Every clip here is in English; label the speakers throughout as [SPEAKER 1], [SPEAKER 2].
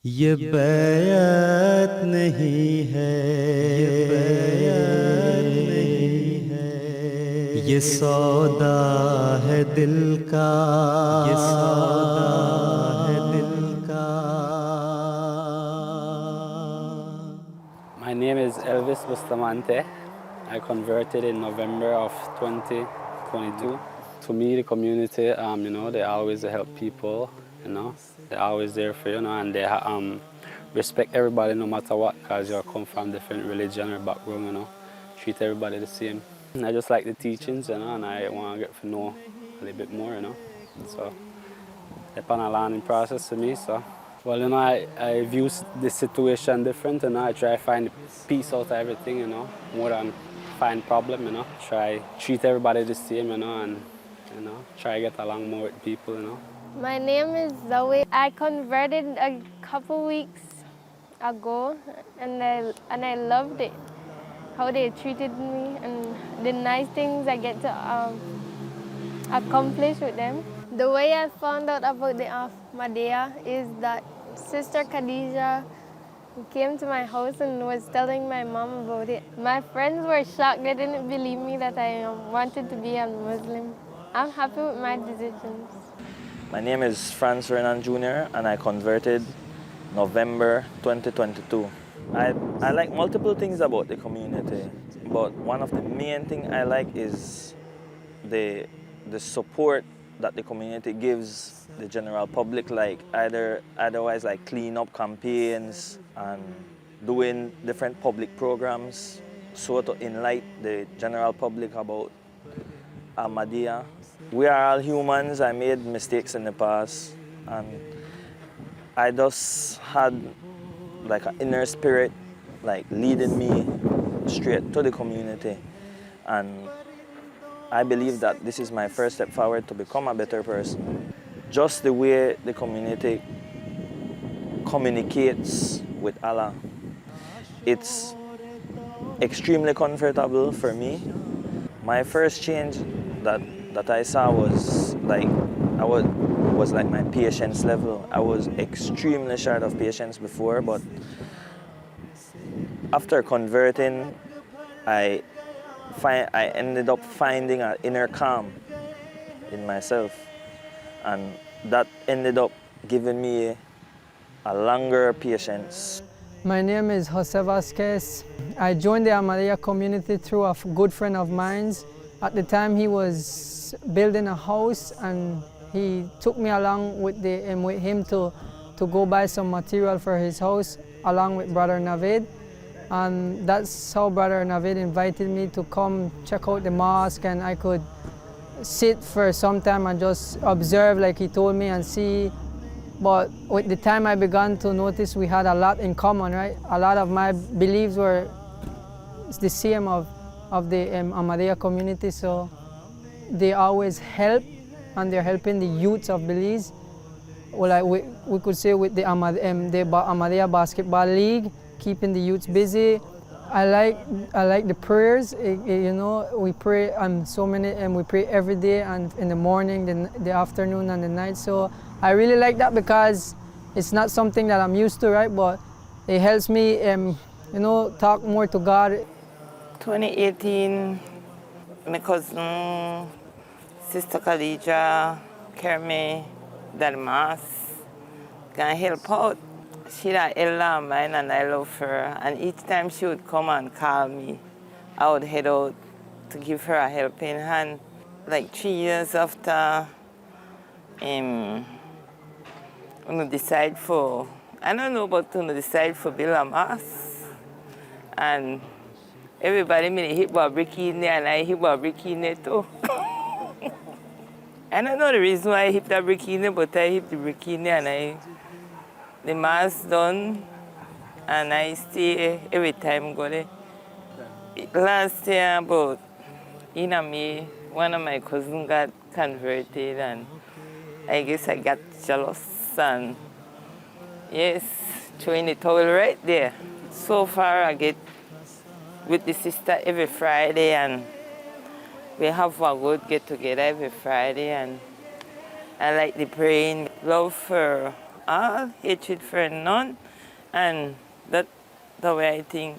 [SPEAKER 1] ये बैत नहीं है, ये बैत नहीं है, ये सौदा है दिल का, ये सौदा है दिल का।
[SPEAKER 2] My name is Elvis Bustamante. I converted in November of 2022. To me, the community, they always help people, they're always there for you, and they respect everybody no matter what, because you come from different religion or background, treat everybody the same. And I just like the teachings, and I want to get to know a little bit more, So it's been a learning process for me, so. Well, I view the situation different, I try to find peace out of everything, more than find problem, Try treat everybody the same, and, try to get along more with people.
[SPEAKER 3] My name is Zoe. I converted a couple weeks ago, and I loved it. How they treated me and the nice things I get to accomplish with them. The way I found out about the Ahmadiyya is that Sister Khadija came to my house and was telling my mom about it. My friends were shocked. They didn't believe me that I wanted to be a Muslim. I'm happy with my decisions.
[SPEAKER 4] My name is Franz Renan Jr. and I converted November 2022. I like multiple things about the community, but one of the main things I like is the support that the community gives the general public, like otherwise like clean up campaigns and doing different public programs so to enlighten the general public about Ahmadiyya. We are all humans. I made mistakes in the past, and I just had like an inner spirit like leading me straight to the community, and I believe that this is my first step forward to become a better person. Just the way the community communicates with Allah, it's extremely comfortable for me. My first change that I saw was like like my patience level. I was extremely short of patience before, but after converting, I ended up finding an inner calm in myself, and that ended up giving me a longer patience.
[SPEAKER 5] My name is Jose Vasquez. I joined the Ahmadiyya community through a good friend of mine. At the time he was building a house, and he took me along with him to go buy some material for his house along with Brother Navid. And that's how Brother Navid invited me to come check out the mosque, and I could sit for some time and just observe like he told me and see. But with the time I began to notice we had a lot in common, right? A lot of my beliefs were the same of the Ahmadiyya community, so they always help, and they're helping the youths of Belize. Well, like we could say with the Ahmadiyya Basketball League, keeping the youths busy. I like the prayers. We pray we pray every day, and in the morning, the afternoon, and the night. So I really like that because it's not something that I'm used to, right? But it helps me, talk more to God.
[SPEAKER 6] 2018, my cousin, Sister Khadija, carried me to the mosque, can help out. She's an elder of mine, and I love her. And each time she would come and call me, I would head out to give her a helping hand. Like 3 years after, decide for, I don't know, but decide for build a mosque. And everybody hit a brick in there, and I hit a brick in there too. I don't know the reason why I hit that brick in there, but I hit the brick in there, and the mass done, and I stay every time go there. Last year, about in May, one of my cousins got converted, and I guess I got jealous, and yes, throwing the towel right there. So far, I get with the sister every Friday, and we have a good get together every Friday, and I like the praying. Love for all, hatred for none. And that's the way I think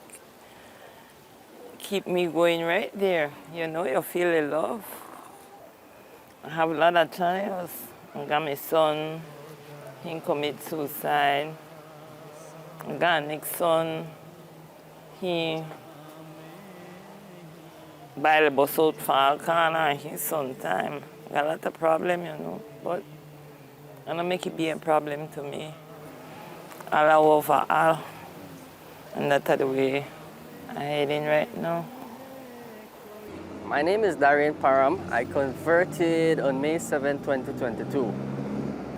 [SPEAKER 6] keep me going right there. You know, you feel the love. I have a lot of trials. I got my son, he commit suicide. I got a next son, he by the bus out for corner, he sometime. Got a lot of problem, you know, but I don't make it be a problem to me. All over all. And that's the way I'm heading right now.
[SPEAKER 7] My name is Darian Param. I converted on May 7, 2022.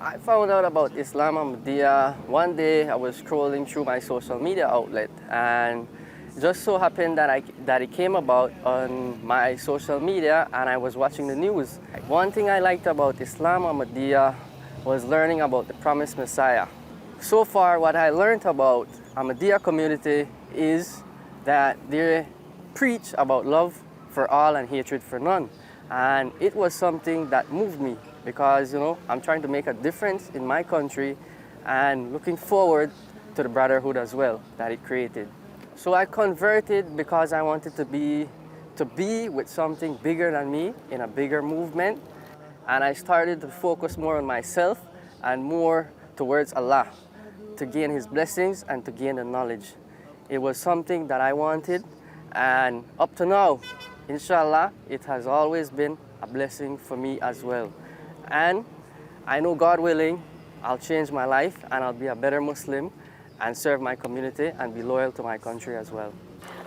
[SPEAKER 7] I found out about Islam Ahmadiyya. One day I was scrolling through my social media outlet, and just so happened that it came about on my social media, and I was watching the news. One thing I liked about Islam Ahmadiyya was learning about the promised Messiah. So far, what I learned about Ahmadiyya community is that they preach about love for all and hatred for none. And it was something that moved me because, you know, I'm trying to make a difference in my country and looking forward to the brotherhood as well that it created. So I converted because I wanted to be with something bigger than me in a bigger movement. And I started to focus more on myself and more towards Allah to gain His blessings and to gain the knowledge. It was something that I wanted, and up to now, inshallah, it has always been a blessing for me as well. And I know, God willing, I'll change my life and I'll be a better Muslim and serve my community and be loyal to my country as well.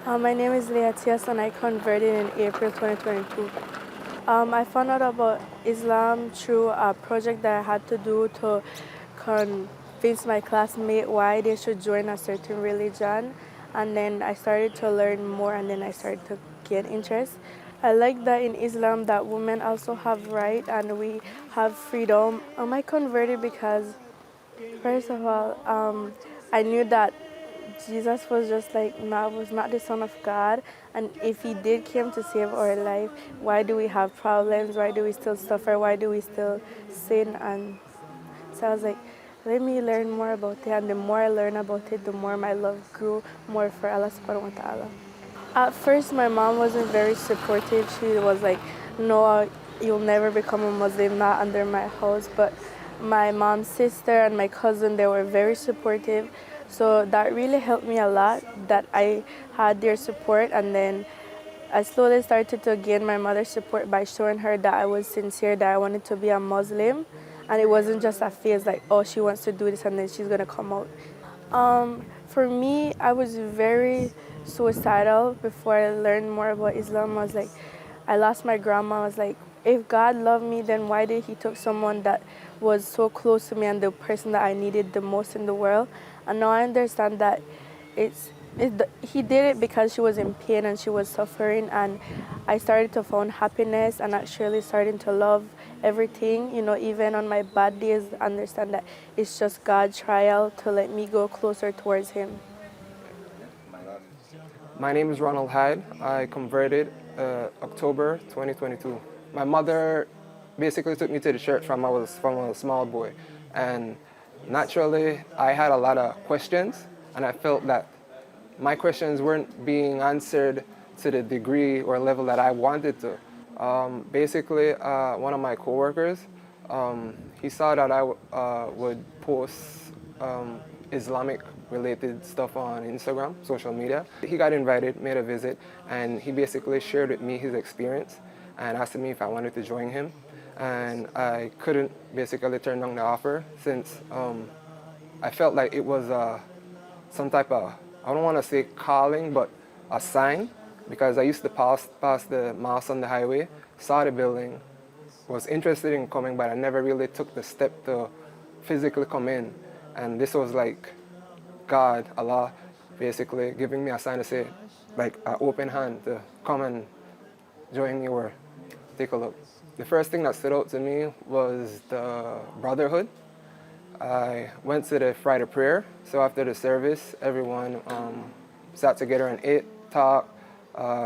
[SPEAKER 8] My name is Leatias and I converted in April 2022. I found out about Islam through a project that I had to do to convince my classmate why they should join a certain religion. And then I started to learn more, and then I started to get interest. I like that in Islam that women also have right and we have freedom. I converted because, first of all, I knew that Jesus was just was not the Son of God, and if He did come to save our life, why do we have problems? Why do we still suffer? Why do we still sin? And so I was like, let me learn more about it, and the more I learn about it, the more my love grew more for Allah subhanahu wa ta'ala. At first, my mom wasn't very supportive. She was like, no, you'll never become a Muslim, not under my house. But my mom's sister and my cousin, they were very supportive. So that really helped me a lot, that I had their support. And then I slowly started to gain my mother's support by showing her that I was sincere, that I wanted to be a Muslim. And it wasn't just a phase like, oh, she wants to do this and then she's going to come out. For me, I was very suicidal before I learned more about Islam. I was like, I lost my grandma. I was like, if God loved me, then why did He took someone that was so close to me and the person that I needed the most in the world? And now I understand that He did it because she was in pain and she was suffering, and I started to find happiness and actually starting to love everything, you know, even on my bad days, understand that it's just God's trial to let me go closer towards Him.
[SPEAKER 9] My name is Ronald Hyde. I converted October 2022. My mother basically took me to the church from a small boy, and naturally I had a lot of questions, and I felt that my questions weren't being answered to the degree or level that I wanted to. Basically, one of my coworkers, he saw that I would post Islamic-related stuff on Instagram, social media. He got invited, made a visit, and he basically shared with me his experience and asked me if I wanted to join him. And I couldn't basically turn down the offer since I felt like it was some type of, I don't want to say calling, but a sign, because I used to pass the mosque on the highway, saw the building, was interested in coming, but I never really took the step to physically come in. And this was like God, Allah, basically giving me a sign to say, like an open hand to come and join me or take a look. The first thing that stood out to me was the brotherhood. I went to the Friday prayer, so after the service, everyone sat together and ate, talked.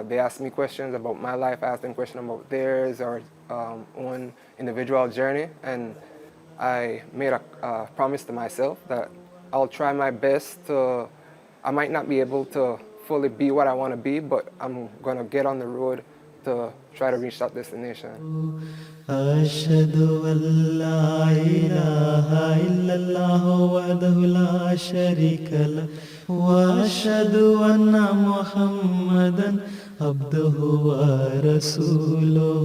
[SPEAKER 9] They asked me questions about my life, I asked them questions about theirs or own individual journey, and I made a promise to myself that I'll try my best to, I might not be able to fully be what I want to be, but I'm going to get on the road to try to reach that destination.
[SPEAKER 1] أشهد أن لا إله إلا الله وحده لا شريك له وأشهد أن محمدا عبده ورسوله